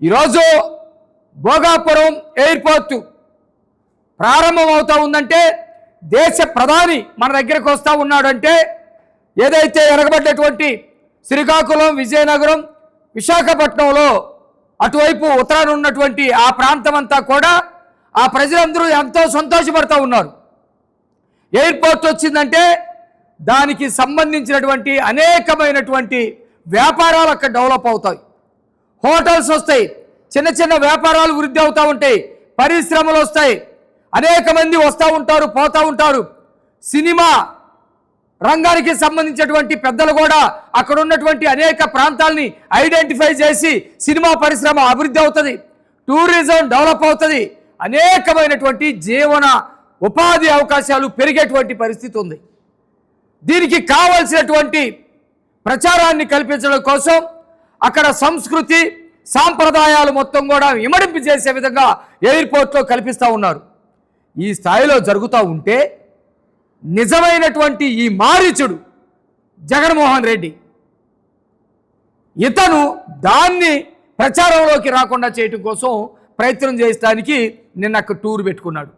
ఈరోజు భోగాపురం ఎయిర్పోర్టు ప్రారంభం అవుతా ఉందంటే దేశ ప్రధాని మన దగ్గరకు వస్తూ ఉన్నాడంటే ఏదైతే ఎరగబడ్డటువంటి శ్రీకాకుళం, విజయనగరం, విశాఖపట్నంలో అటువైపు ఉత్తరాన ఉన్నటువంటి ఆ ప్రాంతం అంతా కూడా ఆ ప్రజలందరూ ఎంతో సంతోషపడుతూ ఉన్నారు. ఎయిర్పోర్ట్ వచ్చిందంటే దానికి సంబంధించినటువంటి అనేకమైనటువంటి వ్యాపారాలు అక్కడ డెవలప్ అవుతాయి, హోటల్స్ వస్తాయి, చిన్న చిన్న వ్యాపారాలు వృద్ధి అవుతూ ఉంటాయి, పరిశ్రమలు వస్తాయి, అనేక మంది వస్తూ ఉంటారు, పోతూ ఉంటారు. సినిమా రంగానికి సంబంధించినటువంటి పెద్దలు కూడా అక్కడ ఉన్నటువంటి అనేక ప్రాంతాలని ఐడెంటిఫై చేసి సినిమా పరిశ్రమ అభివృద్ధి అవుతుంది, టూరిజం డెవలప్ అవుతుంది, అనేకమైనటువంటి జీవన ఉపాధి అవకాశాలు పెరిగేటువంటి పరిస్థితి ఉంది. దీనికి కావలసినటువంటి ప్రచారాన్ని కల్పించడం కోసం అక్కడ సంస్కృతి సాంప్రదాయాలు మొత్తం కూడా ఇమడింపు చేసే విధంగా ఎయిర్పోర్ట్లో కల్పిస్తూ ఉన్నారు. ఈ స్థాయిలో జరుగుతూ ఉంటే నిజమైనటువంటి ఈ మారీచుడు జగన్మోహన్ రెడ్డి ఇతను దాన్ని ప్రచారంలోకి రాకుండా చేయడం కోసం ప్రయత్నం చేయడానికి నిన్న టూర్ పెట్టుకున్నాడు.